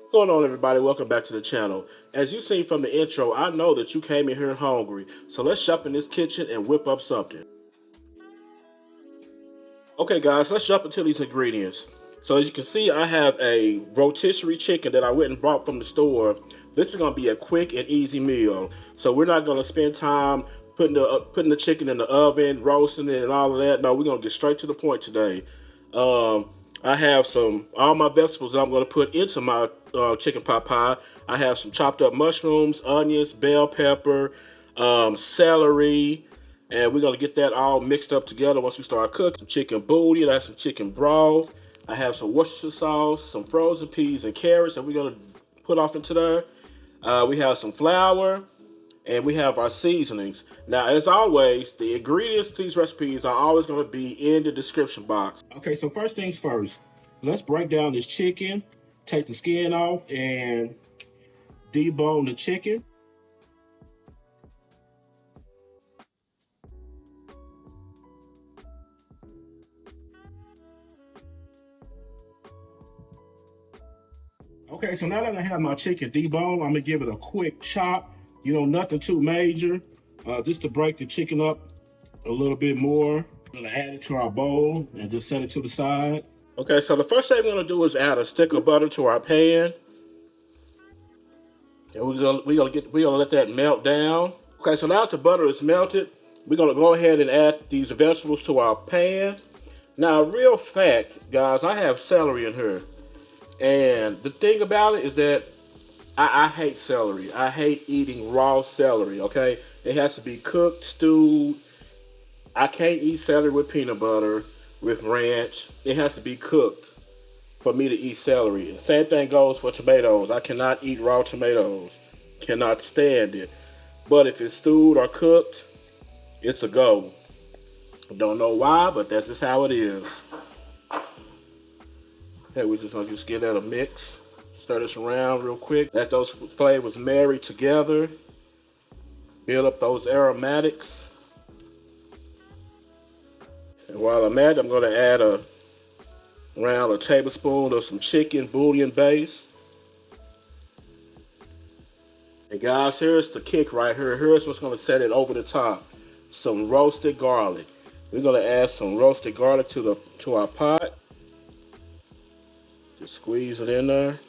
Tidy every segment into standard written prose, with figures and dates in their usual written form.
What's going on, everybody? Welcome back to the channel. As you seen from the intro, I know that you came in here hungry, so let's jump in this kitchen and whip up something. Okay guys, let's jump into these ingredients. So as you can see, I have a rotisserie chicken that I went and bought from the store. This is going to be a quick and easy meal, so we're not going to spend time putting the chicken in the oven, roasting it and all of that. No, we're going to get straight to the point today. I have all my vegetables that I'm going to put into my chicken pot pie. I have some chopped up mushrooms, onions, bell pepper, celery, and we're going to get that all mixed up together once we start cooking. Some chicken bouillon, I have some chicken broth. I have some Worcestershire sauce, some frozen peas and carrots that we're going to put off into there. We have some flour, and we have our seasonings. Now, as always, the ingredients to these recipes are always going to be in the description box. Okay, so first things first, let's break down this chicken, take the skin off, and debone the chicken. Okay, so now that I have my chicken deboned, I'm gonna give it a quick chop. You know, nothing too major, just to break the chicken up a little bit more. I'm gonna add it to our bowl and just set it to the side. Okay, so the first thing we're gonna do is add a stick of butter to our pan. And we're gonna let that melt down. Okay, so now that the butter is melted, we're gonna go ahead and add these vegetables to our pan. Now, real fact, guys, I have celery in here. And the thing about it is that I hate celery. I hate eating raw celery, okay? It has to be cooked, stewed. I can't eat celery with peanut butter, with ranch. It has to be cooked for me to eat celery. Same thing goes for tomatoes. I cannot eat raw tomatoes. Cannot stand it. But if it's stewed or cooked, it's a go. Don't know why, but that's just how it is. Okay, we're just gonna give that a mix. Stir this around real quick. Let those flavors marry together. Build up those aromatics. And while I'm at it, I'm gonna add around a tablespoon of some chicken bouillon base. And guys, here's the kick right here. Here's what's gonna set it over the top. Some roasted garlic. We're gonna add some roasted garlic to our pot. Just squeeze it in there.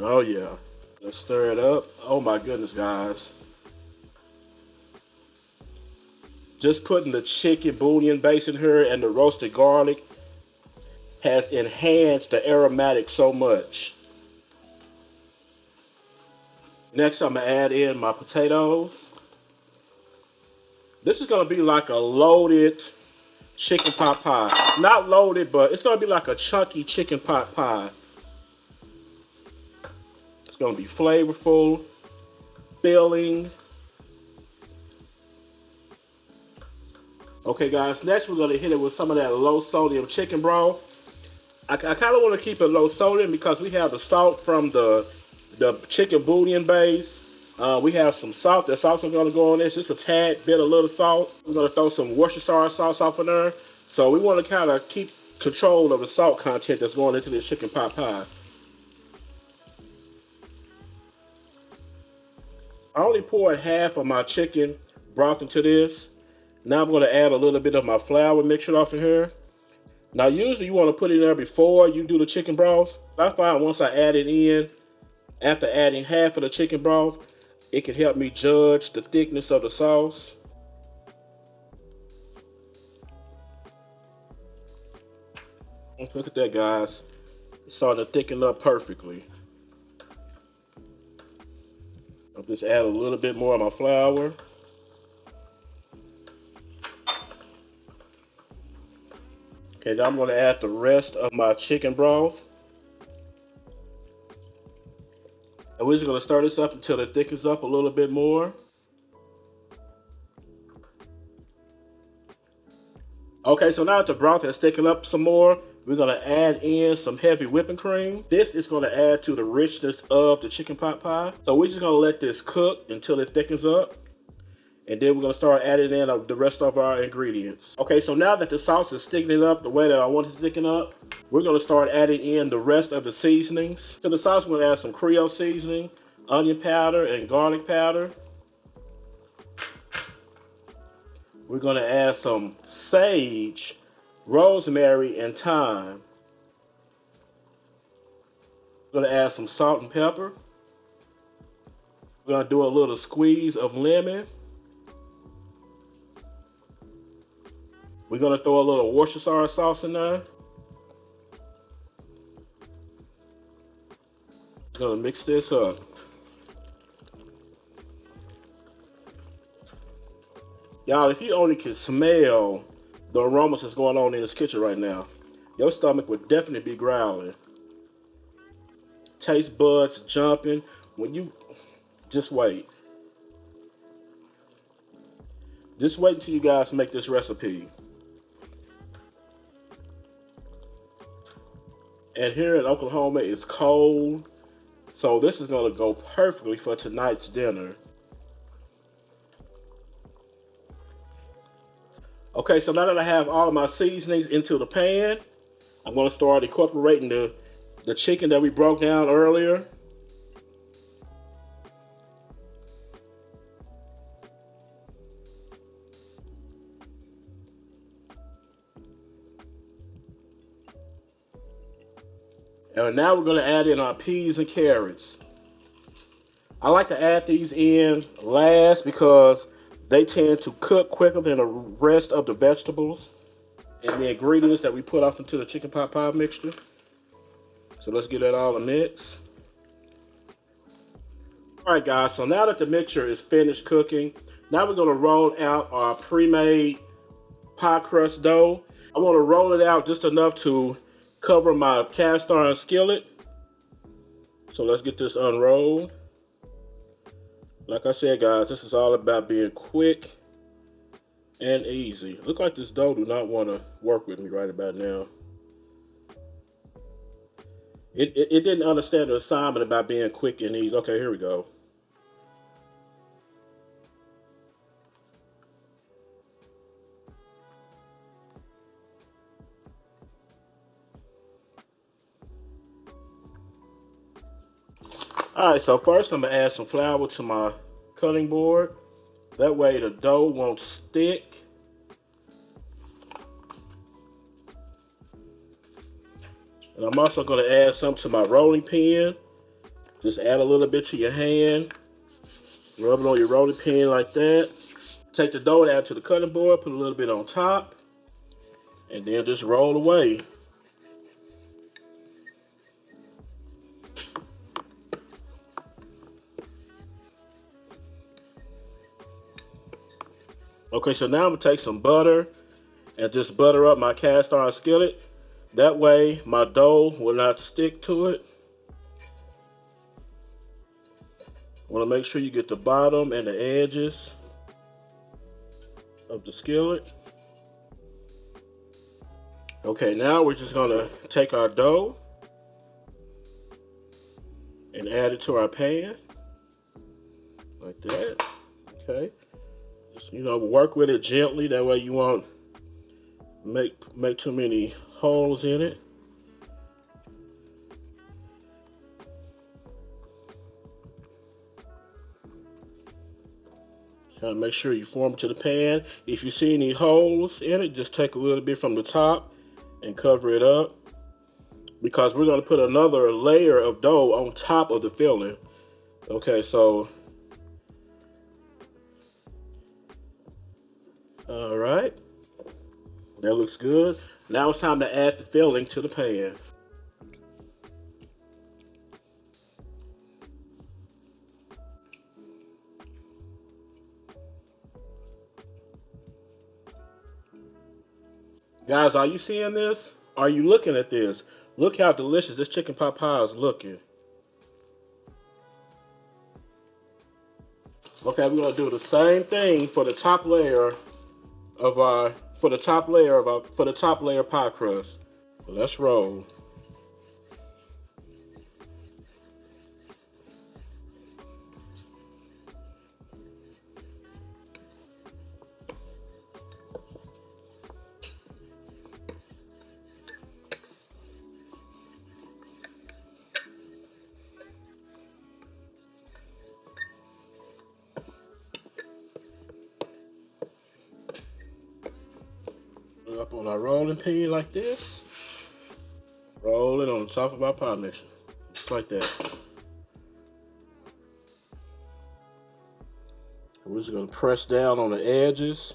Oh yeah. Let's stir it up. Oh my goodness, guys. Just putting the chicken bouillon base in here and the roasted garlic has enhanced the aromatic so much. Next, I'm gonna add in my potatoes. This is gonna be like a loaded chicken pot pie. Not loaded, but it's gonna be like a chunky chicken pot pie. It's gonna be flavorful, filling. Okay guys, next we're gonna hit it with some of that low sodium chicken broth. I kind of want to keep it low sodium because we have the salt from the chicken bouillon base. We have some salt that's also going to go on this, just a tad bit, a little salt. We're going to throw some Worcestershire sauce off in there. So we want to kind of keep control of the salt content that's going into this chicken pot pie. I only poured half of my chicken broth into this. Now I'm going to add a little bit of my flour mixture off in here. Now usually you want to put it in there before you do the chicken broth. I find once I add it in, after adding half of the chicken broth, it can help me judge the thickness of the sauce. Look at that, guys. It's starting to thicken up perfectly. I'll just add a little bit more of my flour. Okay, now I'm going to add the rest of my chicken broth. And we're just going to stir this up until it thickens up a little bit more. Okay, so now that the broth has thickened up some more, we're going to add in some heavy whipping cream. This is going to add to the richness of the chicken pot pie. So we're just going to let this cook until it thickens up. And then we're gonna start adding in the rest of our ingredients. Okay, so now that the sauce is sticking up the way that I want it to stick up, we're gonna start adding in the rest of the seasonings. To the sauce, we're gonna add some Creole seasoning, onion powder, and garlic powder. We're gonna add some sage, rosemary, and thyme. We're gonna add some salt and pepper. We're gonna do a little squeeze of lemon. We're gonna throw a little Worcestershire sauce in there. Gonna mix this up. Y'all, if you only can smell the aromas that's going on in this kitchen right now, your stomach would definitely be growling. Taste buds jumping. When you just wait. Just wait until you guys make this recipe. And here in Oklahoma, it's cold. So this is gonna go perfectly for tonight's dinner. Okay, so now that I have all of my seasonings into the pan, I'm gonna start incorporating the chicken that we broke down earlier. And now we're gonna add in our peas and carrots. I like to add these in last because they tend to cook quicker than the rest of the vegetables and the ingredients that we put off into the chicken pot pie mixture. So let's get that all a mix. All right, guys, so now that the mixture is finished cooking, now we're gonna roll out our pre-made pie crust dough. I wanna roll it out just enough to cover my cast iron skillet. So let's get this unrolled. Like I said, guys, this is all about being quick and easy. Look like this dough do not want to work with me right about now. It didn't understand the assignment about being quick and easy. Okay, here we go. All right, so first I'm gonna add some flour to my cutting board. That way the dough won't stick. And I'm also gonna add some to my rolling pin. Just add a little bit to your hand. Rub it on your rolling pin like that. Take the dough out to the cutting board, put a little bit on top, and then just roll away. Okay, so now I'm gonna take some butter and just butter up my cast iron skillet. That way my dough will not stick to it. Want to make sure you get the bottom and the edges of the skillet. Okay, now we're just gonna take our dough and add it to our pan like that. Okay, just work with it gently. That way you won't make too many holes in it. Try to make sure you form it to the pan. If you see any holes in it, just take a little bit from the top and cover it up, because we're going to put another layer of dough on top of the filling. Okay, so all right, that looks good. Now it's time to add the filling to the pan. Guys, are you seeing this? Are you looking at this? Look how delicious this chicken pot pie is looking. Okay, we're gonna do the same thing for the top layer of our top layer pie crust. Let's roll. up on our rolling pin like this. Roll it on the top of our pie mixer, just like that. We're just gonna press down on the edges.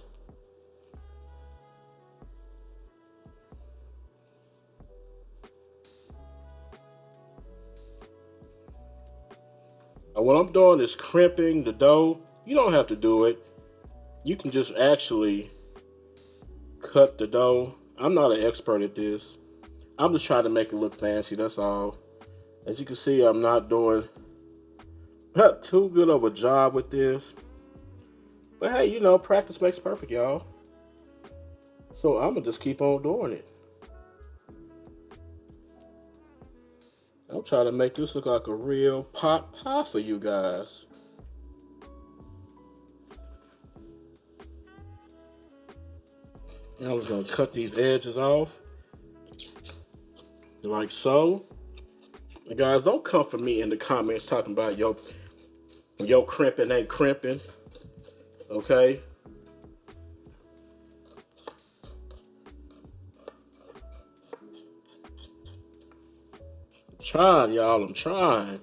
And what I'm doing is crimping the dough. You don't have to do it. You can just actually cut the dough. I'm not an expert at this. I'm just trying to make it look fancy, that's all. As you can see, I'm not doing too good of a job with this. But hey, you know, practice makes perfect, y'all. So I'm gonna just keep on doing it. I'm trying to make this look like a real pot pie for you guys. Now we're gonna cut these edges off, like so. And guys, don't come for me in the comments talking about yo crimping ain't crimping, okay? I'm trying, y'all, I'm trying.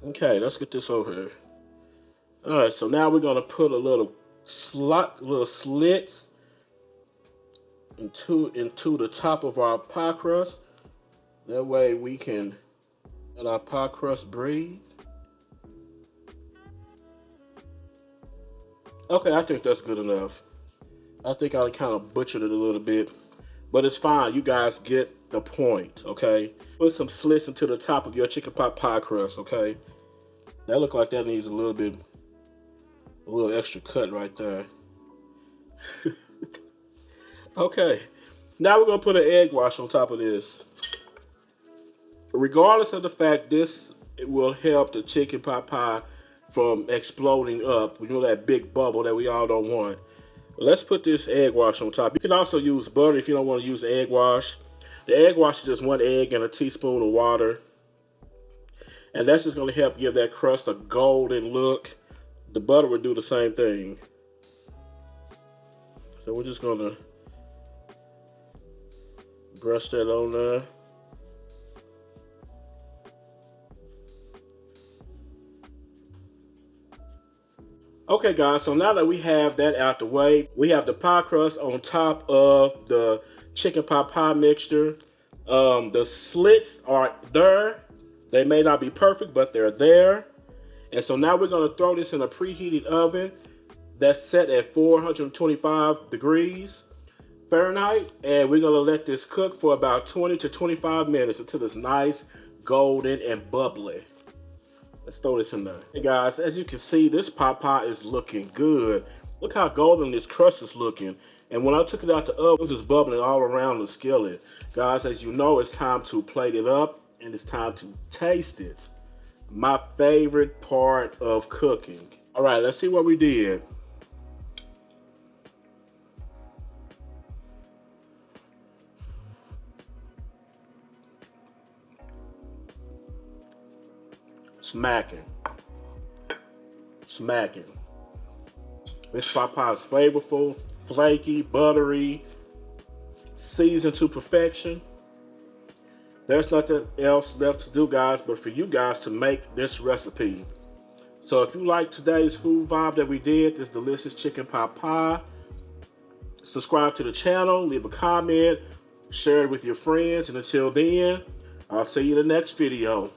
Okay, let's get this over here. All right, so now we're gonna put a little slits into the top of our pie crust. That way we can let our pie crust breathe. Okay, I think that's good enough. I think I kind of butchered it a little bit, but it's fine. You guys get the point, okay? Put some slits into the top of your chicken pot pie crust, okay? That look like that needs a little extra cut right there. Okay, now we're gonna put an egg wash on top of this. Regardless of the fact it will help the chicken pot pie from exploding up. We know that big bubble that we all don't want. Let's put this egg wash on top. You can also use butter if you don't want to use egg wash. The egg wash is just 1 egg and a teaspoon of water. And that's just going to help give that crust a golden look. The butter will do the same thing. So we're just going to brush that on there. Okay guys, so now that we have that out the way, we have the pie crust on top of the chicken pot pie mixture. The slits are there. They may not be perfect, but they're there. And so now we're gonna throw this in a preheated oven that's set at 425 degrees Fahrenheit. And we're gonna let this cook for about 20 to 25 minutes until it's nice, golden, and bubbly. Let's throw this in there. Hey guys, as you can see, this pot pie is looking good. Look how golden this crust is looking. And when I took it out the oven, it was just bubbling all around the skillet. Guys, as you know, it's time to plate it up and it's time to taste it. My favorite part of cooking. All right, let's see what we did. Smacking. Smacking. This pot pie is flavorful, flaky, buttery, seasoned to perfection. There's nothing else left to do, guys, but for you guys to make this recipe. So if you like today's food vibe that we did, this delicious chicken pot pie, subscribe to the channel, leave a comment, share it with your friends, and until then, I'll see you in the next video.